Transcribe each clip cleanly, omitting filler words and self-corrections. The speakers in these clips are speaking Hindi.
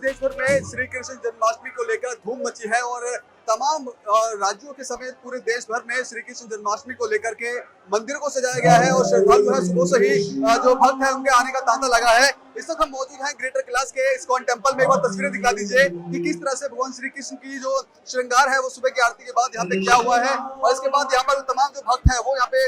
देश भर में श्री कृष्ण जन्माष्टमी को लेकर धूम मची है और तमाम राज्यों के समेत पूरे देश भर में श्री कृष्ण जन्माष्टमी को लेकर के मंदिर को सजाया गया है और श्रद्धालु है सुबह से ही जो भक्त है उनके आने का तांता लगा है। इस वक्त हम मौजूद हैं ग्रेटर कैलाश के इस्कॉन टेम्पल में। एक बार तस्वीरें दिखा दीजिए कि किस तरह से भगवान श्री कृष्ण की जो श्रृंगार है वो सुबह की आरती के बाद यहाँ पे किया हुआ है और इसके बाद यहाँ पर तमाम जो भक्त है वो यहाँ पे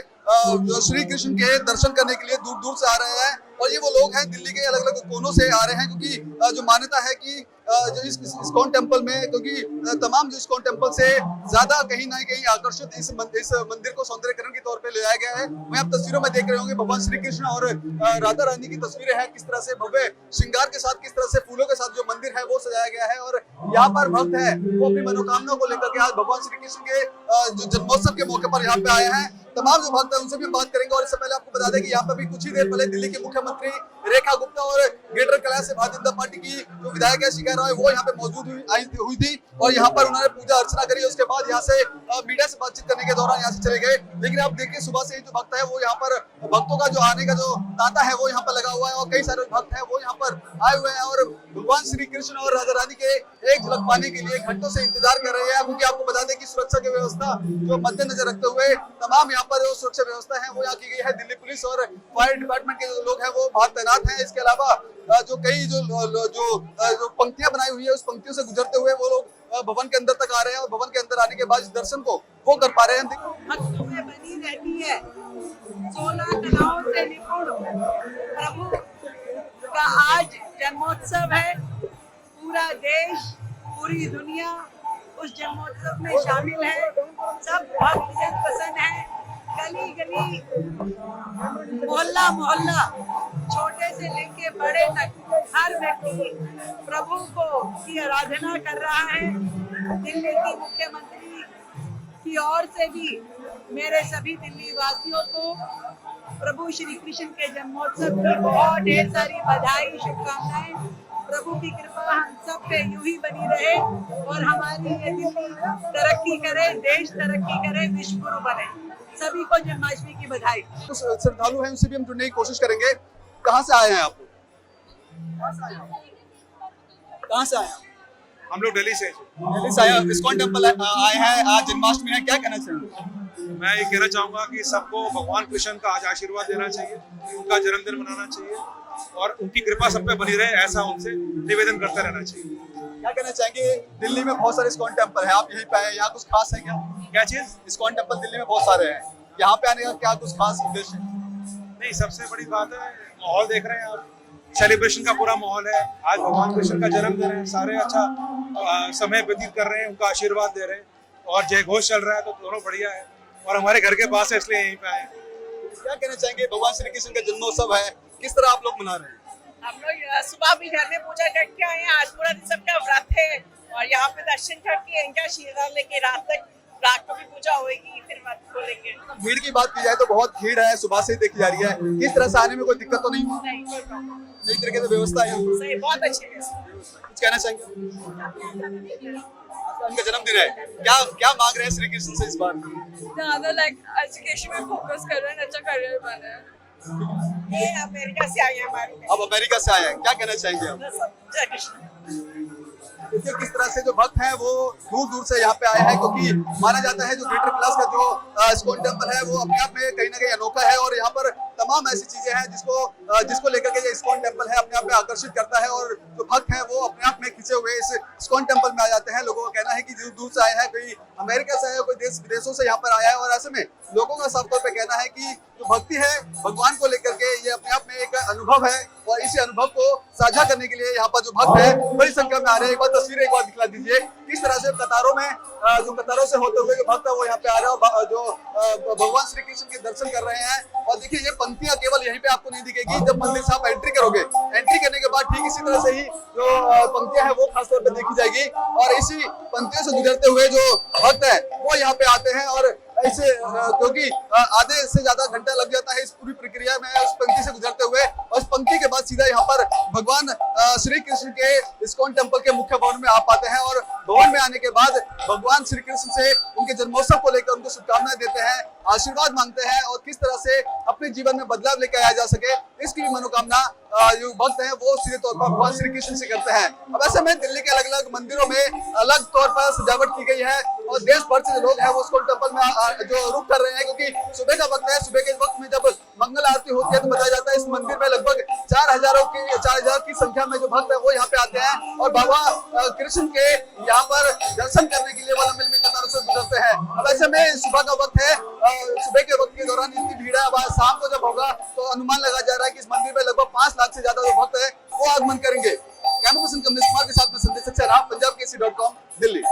श्री कृष्ण के दर्शन करने के लिए दूर दूर से आ रहे हैं और ये वो लोग हैं दिल्ली के अलग अलग कोनों से आ रहे हैं क्योंकि जो मान्यता है कि जो इस इस्कॉन टेम्पल में क्योंकि तमाम जो इस्कॉन टेम्पल से ज्यादा कहीं ना कहीं आकर्षित इस मंदिर को सौंदर्यकरण के तौर पे ले जाया गया है। वहीं आप तस्वीरों में देख रहे होंगे भगवान श्री कृष्ण और राधा रानी की तस्वीरें हैं, किस तरह से भव्य श्रृंगार के साथ, किस तरह से फूलों के साथ जो मंदिर है वो सजाया गया है और यहाँ पर भक्त है वो अपनी मनोकामनाओं को लेकर के आज भगवान श्री कृष्ण के जो जन्मोत्सव के मौके पर यहाँ पे आए हैं। तमाम जो भक्त है उनसे भी बात करेंगे और इससे पहले आपको बता दें कि यहाँ पर भी कुछ ही देर पहले दिल्ली के मुख्यमंत्री रेखा गुप्ता और ग्रेटर कैलाश से भारतीय जनता पार्टी की जो विधायक है शिखा रॉय वो यहाँ पे मौजूद हुई थी और यहाँ पर उन्होंने पूजा अर्चना करी। उसके बाद यहाँ से मीडिया से बातचीत करने के दौरान यहाँ से चले गए। लेकिन आप देखिए सुबह से ही जो भक्त है वो यहाँ पर भक्तों का जो आने का जो तांता है वो यहाँ पर लगा हुआ है और कई सारे भक्त है वो यहाँ पर आए हुए हैं और भगवान श्री कृष्ण और राधा रानी के एक झलक पाने के लिए घंटों से इंतजार कर रहे हैं क्योंकि आपको बता दें कि सुरक्षा की व्यवस्था जो मद्देनजर रखते हुए तमाम यहाँ पर जो सुरक्षा व्यवस्था है वो यहाँ की गई है। दिल्ली पुलिस और फायर डिपार्टमेंट के जो लोग हैं वो बाहर तैनात हैं। इसके अलावा जो कई जो पंक्तियां बनाई हुई है उस पंक्तियों से गुजरते हुए वो लोग भवन के अंदर तक आ रहे हैं और भवन के अंदर आने के बाद इस दर्शन को वो कर पा रहे हैं। भक्तों में बनी रहती है 16 कलाओं से निपुण प्रभु का आज जन्मोत्सव है। पूरा देश पूरी दुनिया उस जन्मोत्सव में शामिल है। सब भक्त जन पसंद है। गली गली मोहल्ला मोहल्ला छोटे से लेके बड़े तक हर व्यक्ति प्रभु को की आराधना कर रहा है। दिल्ली की मुख्यमंत्री की ओर से भी मेरे सभी दिल्ली वासियों को प्रभु श्री कृष्ण के जन्मोत्सव की बहुत ढेर सारी बधाई, शुभकामनाएं। प्रभु की कृपा हम सब पे यूं ही बनी रहे और हमारी ये दिल्ली तरक्की करे, देश तरक्की करे, विश्व गुरु बने। सभी को जन्माष्टमी की बधाई। श्रद्धालु हैं उनसे भी हम जुड़ने की कोशिश करेंगे। कहाँ से आए हैं आप? कहाँ से आए हैं? हम लोग दिल्ली से आए इस्कॉन टेम्पल आए हैं, आज जन्माष्टमी है, क्या कहना चाहेंगे? मैं ये कहना चाहूंगा कि सबको भगवान कृष्ण का आज आशीर्वाद देना चाहिए, उनका जन्मदिन मनाना चाहिए और उनकी कृपा सब पे बनी रहे, ऐसा उनसे निवेदन करते रहना चाहिए। क्या कहना चाहेंगे? दिल्ली में बहुत सारे इस्कॉन टेम्पल है, आप यहीं पे आए, यहाँ कुछ खास है क्या? क्या चीज? इस्कॉन टेम्पल दिल्ली में बहुत सारे हैं, यहाँ पे आने का क्या कुछ खास उद्देश्य? नहीं, सबसे बड़ी बात है माहौल देख रहे हैं आप, सेलिब्रेशन का पूरा माहौल है। आज भगवान कृष्ण का जन्मदिन है, सारे अच्छा समय व्यतीत कर रहे हैं, उनका आशीर्वाद दे रहे हैं और जय घोष चल रहा है तो दोनों बढ़िया है और हमारे घर के पास है इसलिए यहीं पे आए। क्या कहना चाहेंगे? भगवान श्री कृष्ण का जन्मोत्सव है, किस तरह आप लोग मना रहे हैं? हम लोग सुबह भी घर में पूजा करके आए हैं। आज पूरा दिन सबका व्रत है और यहाँ पे दर्शन करके इनका आशीर्वाद लेके रात को भी पूजा होगी, फिर व्रत खोलेंगे। भीड़ की बात की जाए तो बहुत भीड़ है, सुबह से ही देखी जा रही है। किस तरह से आने में कोई दिक्कत तो नहीं? सही तरीके से व्यवस्था है, सही, बहुत अच्छी है। कुछ कहना चाहेंगे? उनका जन्मदिन है, क्या मांग रहे हैं श्री कृष्ण से इस बार? ज्यादा एजुकेशन में फोकस कर रहे हैं, अच्छा करियर बने। ये अमेरिका से आए हैं हमारे। अब अमेरिका से आए हैं, क्या कहना चाहेंगे आप? जय कृष्ण। देखिए किस तरह से जो भक्त हैं वो दूर दूर से यहाँ पे आए हैं क्योंकि माना जाता है जो ग्रेटर कैलाश का जो इस्कॉन टेम्पल है वो अपने आप में कहीं ना कहीं अनोखा है और यहाँ पर तमाम ऐसी चीजें हैं जिसको लेकर के ये इस्कॉन टेम्पल है अपने आप में आकर्षित करता है और जो भक्त हैं वो अपने आप में खिंचे हुए इस इस्कॉन टेम्पल में आ जाते हैं। लोगों का कहना है कि दूर दूर से आए हैं, कोई अमेरिका से आया है, कोई देश विदेशों से यहाँ पर आया है और ऐसे में लोगों का साफ तौर पर कहना है कि जो भक्ति है भगवान को लेकर के ये अपने आप में एक अनुभव है और इसी अनुभव को साझा करने के लिए यहाँ पर जो भक्त है बड़ी संख्या में आ रहे हैं। एक बार तस्वीरें एक बार दिखला दीजिए किस तरह से कतारों से होते हुए जो भक्त है वो यहाँ पे आ रहे हैं और जो भगवान श्री कृष्ण के दर्शन कर रहे हैं। और देखिए ये पंक्तियां केवल यहीं पे आपको नहीं दिखेगी, जब मंदिर से आप एंट्री करोगे, एंट्री करने के बाद ठीक इसी तरह से ही जो पंक्तियां है वो खासतौर पर देखी जाएगी और इसी पंक्तियों से गुजरते हुए जो भक्त है वो यहाँ पे आते हैं और इसे क्योंकि आधे से ज्यादा घंटा लग जाता है इस पूरी प्रक्रिया में उस पंक्ति से गुजरते हुए, और उस पंक्ति के बाद सीधा यहाँ पर भगवान श्री कृष्ण के इस्कॉन टेम्पल के मुख्य भवन में आ पाते हैं। और भवन में आने के बाद भगवान श्री कृष्ण से उनके जन्मोत्सव को लेकर उनको शुभकामनाएं देते हैं, आशीर्वाद मांगते हैं और किस तरह से अपने जीवन में बदलाव लेकर आया जा सके, इसकी भी मनोकामना जो भक्त हैं वो सीधे तौर पर भगवान श्री कृष्ण से करते हैं। अब ऐसे में दिल्ली के अलग अलग मंदिरों में अलग तौर पर सजावट की गई है और देश भर से लोग हैं वो इस्कॉन टेम्पल में जो रुक कर रहे हैं, क्योंकि सुबह का वक्त है। सुबह के वक्त में जब मंगल आरती होती है तो बताया जाता है इस मंदिर में लगभग 4,000 की संख्या में जो भक्त है वो यहाँ पे आते हैं और बाबा कृष्ण के यहाँ पर दर्शन करने के लिए वो लंबी लंबी कतारों से गुजरते हैं। अब ऐसे में सुबह का वक्त है, सुबह के वक्त के दौरान इतनी भीड़ है। अब शाम को जब होगा तो अनुमान लगाया जा रहा है कि इस मंदिर में लगभग 5 लाख से ज्यादा जो भक्त है वो आगमन करेंगे। कैमरा पर्सन कमलेश कुमार के साथ में संदेश सक्सेना, पंजाब केसरी.com, दिल्ली।